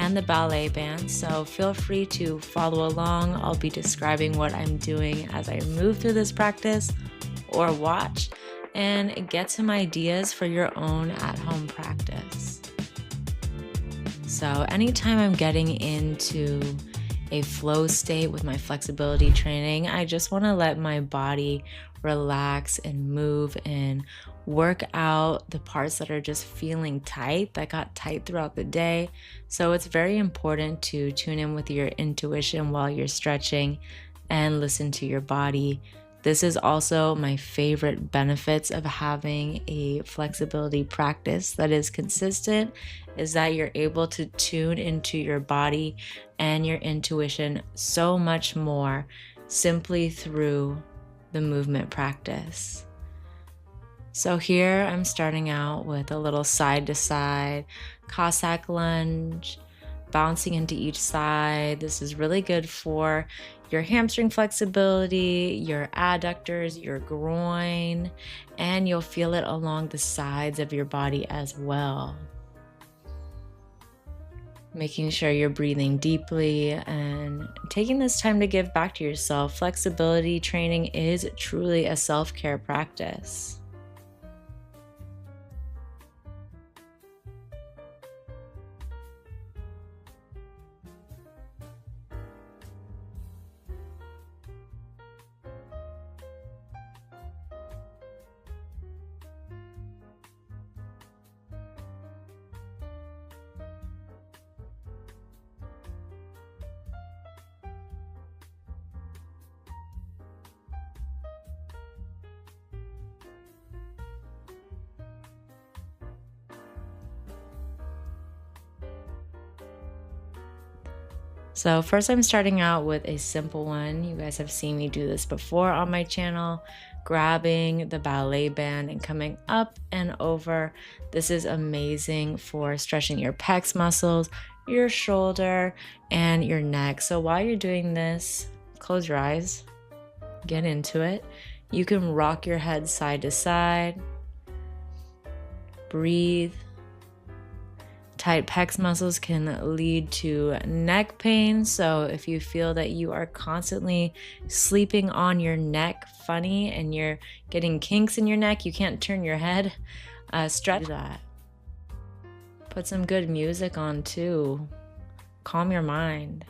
and the ballet band, so feel free to follow along. I'll be describing what I'm doing as I move through this practice, or watch and get some ideas for your own at-home practice. So anytime I'm getting into a flow state with my flexibility training, I just want to let my body relax and move and work out the parts that are just feeling tight, that got tight throughout the day. So it's very important to tune in with your intuition while you're stretching and listen to your body. This is also my favorite benefits of having a flexibility practice that is consistent, is that you're able to tune into your body and your intuition so much more simply through the movement practice. So here I'm starting out with a little side to side Cossack lunge, bouncing into each side. This is really good for your hamstring flexibility, your adductors, your groin, and you'll feel it along the sides of your body as well. Making sure you're breathing deeply and taking this time to give back to yourself. Flexibility training is truly a self-care practice. So first I'm starting out with a simple one. You guys have seen me do this before on my channel, grabbing the ballet band and coming up and over. This is amazing for stretching your pecs muscles, your shoulder, and your neck. So while you're doing this, close your eyes, get into it. You can rock your head side to side, breathe. Tight pecs muscles can lead to neck pain, so if you feel that you are constantly sleeping on your neck funny and you're getting kinks in your neck, you can't turn your head, stretch that. Put some good music on too. Calm your mind.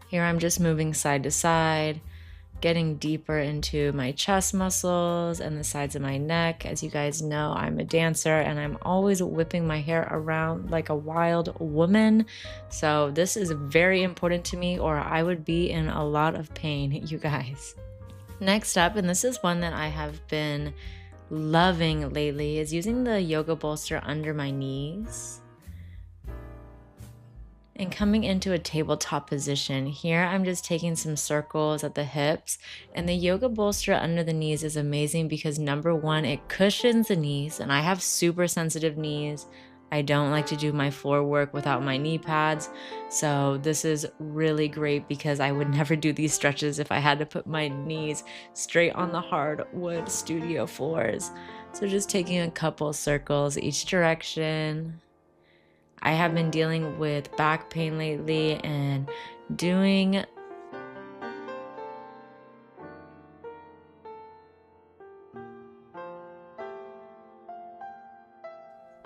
Here I'm just moving side to side, getting deeper into my chest muscles and the sides of my neck. As you guys know, I'm a dancer and I'm always whipping my hair around like a wild woman. So this is very important to me, or I would be in a lot of pain, you guys. Next up, and this is one that I have been loving lately, is using the yoga bolster under my knees and coming into a tabletop position. Here I'm just taking some circles at the hips, and the yoga bolster under the knees is amazing because number one, it cushions the knees, and I have super sensitive knees. I don't like to do my floor work without my knee pads, so this is really great because I would never do these stretches if I had to put my knees straight on the hardwood studio floors. So just taking a couple circles each direction. I have been dealing with back pain lately, and doing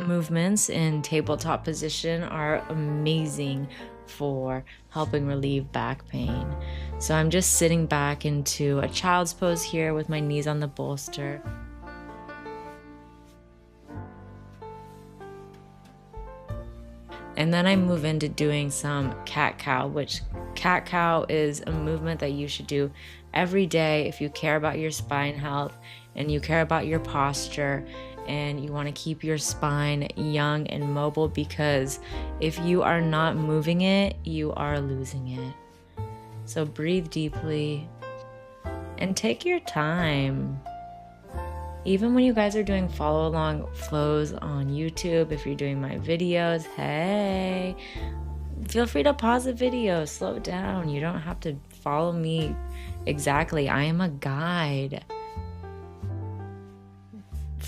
movements in tabletop position are amazing for helping relieve back pain. So I'm just sitting back into a child's pose here with my knees on the bolster. And then I move into doing some cat-cow, which cat-cow is a movement that you should do every day if you care about your spine health and you care about your posture and you want to keep your spine young and mobile, because if you are not moving it, you are losing it. So breathe deeply and take your time. Even when you guys are doing follow along flows on YouTube, if you're doing my videos, hey, feel free to pause the video, slow down. You don't have to follow me exactly. I am a guide.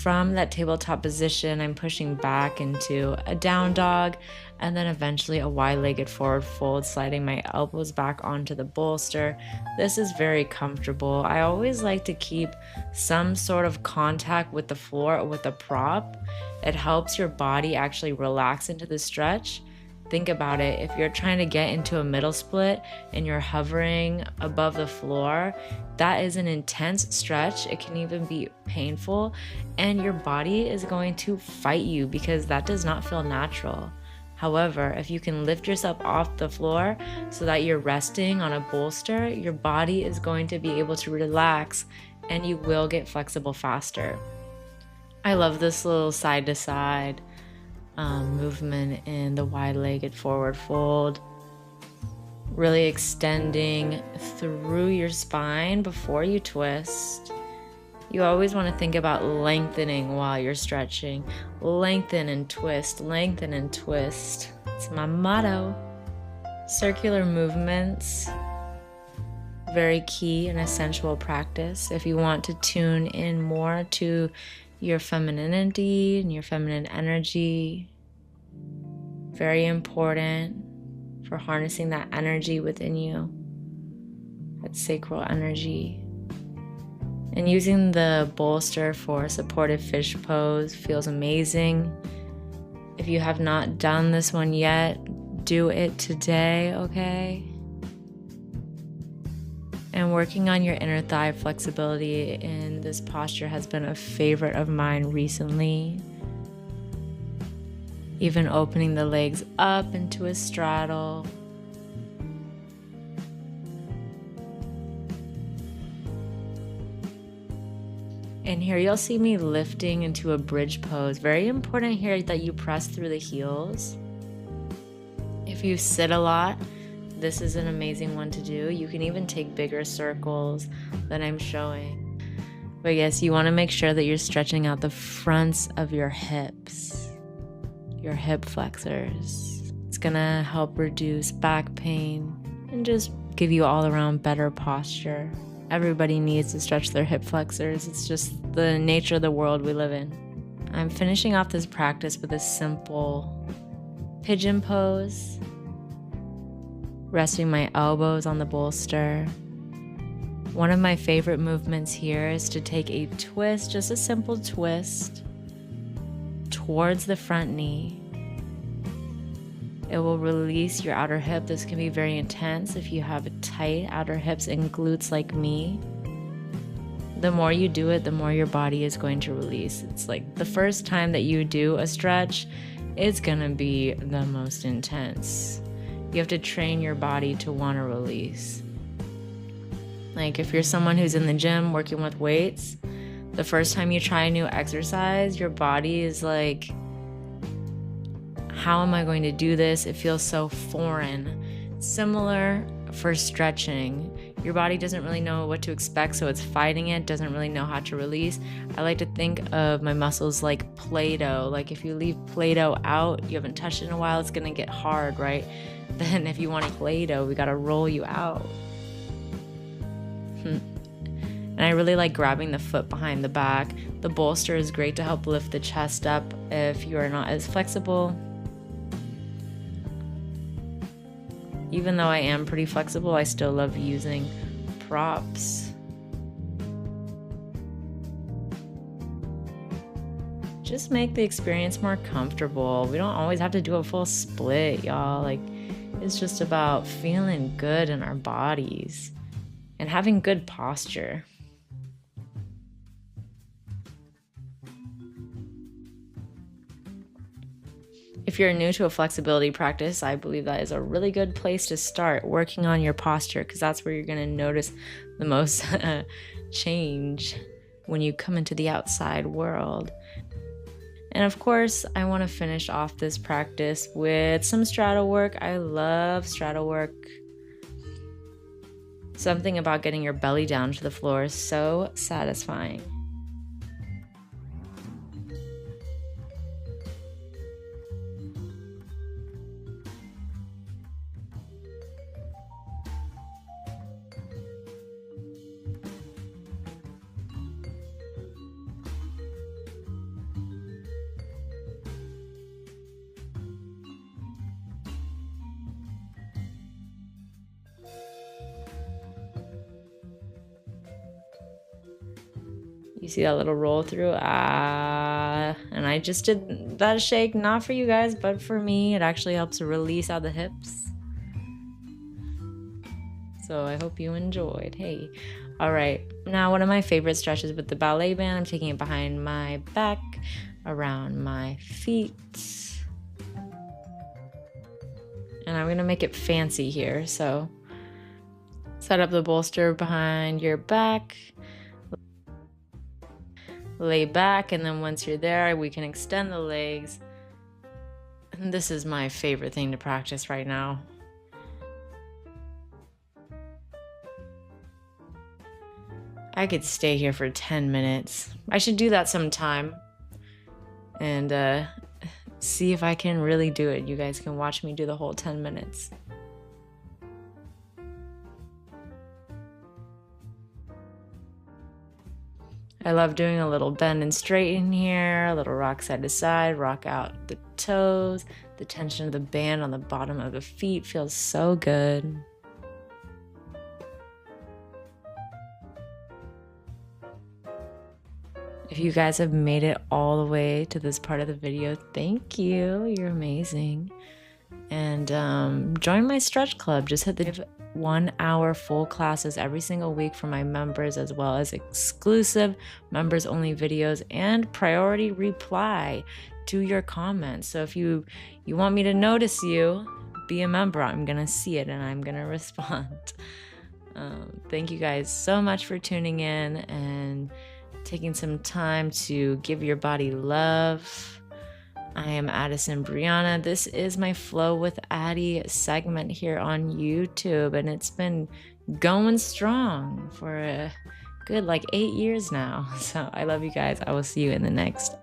From that tabletop position, I'm pushing back into a down dog and then eventually a wide-legged forward fold, sliding my elbows back onto the bolster. This is very comfortable. I always like to keep some sort of contact with the floor or with the prop. It helps your body actually relax into the stretch. Think about it. If you're trying to get into a middle split and you're hovering above the floor, that is an intense stretch. It can even be painful, and your body is going to fight you because that does not feel natural. However, if you can lift yourself off the floor so that you're resting on a bolster, your body is going to be able to relax and you will get flexible faster. I love this little side to side movement in the wide-legged forward fold, really extending through your spine before you twist. You always want to think about lengthening while you're stretching. Lengthen and twist, lengthen and twist. It's my motto. Circular movements, very key in a sensual practice. If you want to tune in more to your femininity and your feminine energy, very important for harnessing that energy within you, that sacral energy. And using the bolster for a supportive fish pose feels amazing. If you have not done this one yet, do it today, okay? And working on your inner thigh flexibility in this posture has been a favorite of mine recently. Even opening the legs up into a straddle. And here you'll see me lifting into a bridge pose. Very important here that you press through the heels. If you sit a lot, this is an amazing one to do. You can even take bigger circles than I'm showing. But yes, you want to make sure that you're stretching out the fronts of your hips, your hip flexors. It's gonna help reduce back pain and just give you all around better posture. Everybody needs to stretch their hip flexors. It's just the nature of the world we live in. I'm finishing off this practice with a simple pigeon pose, resting my elbows on the bolster. One of my favorite movements here is to take a twist, just a simple twist, towards the front knee. It will release your outer hip. This can be very intense if you have tight outer hips and glutes like me. The more you do it, the more your body is going to release. It's like the first time that you do a stretch, it's gonna be the most intense. You have to train your body to want to release. Like if you're someone who's in the gym working with weights, the first time you try a new exercise, your body is like, how am I going to do this? It feels so foreign. Similar for stretching. Your body doesn't really know what to expect, so it's fighting it, doesn't really know how to release. I like to think of my muscles like Play-Doh. Like if you leave Play-Doh out, you haven't touched it in a while, it's gonna get hard, right? Then if you want Play-Doh, we gotta roll you out. And I really like grabbing the foot behind the back. The bolster is great to help lift the chest up if you are not as flexible. Even though I am pretty flexible, I still love using props. Just make the experience more comfortable. We don't always have to do a full split, y'all. Like, it's just about feeling good in our bodies and having good posture. If you're new to a flexibility practice, I believe that is a really good place to start working on your posture, because that's where you're going to notice the most change when you come into the outside world. And of course, I want to finish off this practice with some straddle work. I love straddle work. Something about getting your belly down to the floor is so satisfying. You see that little roll through? And I just did that shake, not for you guys, but for me. It actually helps release out the hips. So I hope you enjoyed. Hey. All right. Now, one of my favorite stretches with the ballet band, I'm taking it behind my back, around my feet. And I'm going to make it fancy here. So set up the bolster behind your back. Lay back, and then once you're there, we can extend the legs. And this is my favorite thing to practice right now. I could stay here for 10 minutes. I should do that sometime and see if I can really do it. You guys can watch me do the whole 10 minutes. I love doing a little bend and straighten here, a little rock side to side, rock out the toes. The tension of the band on the bottom of the feet feels so good. If you guys have made it all the way to this part of the video, thank you. You're amazing. And join my stretch club. Just hit the 1 hour full classes every single week for my members, as well as exclusive members only videos and priority reply to your comments. So if you want me to notice you, be a member. I'm gonna see it and I'm gonna respond. Thank you guys so much for tuning in and taking some time to give your body love. I am Addison Brianna. This is my Flow with Addie segment here on YouTube, and it's been going strong for a good 8 years now. So I love you guys. I will see you in the next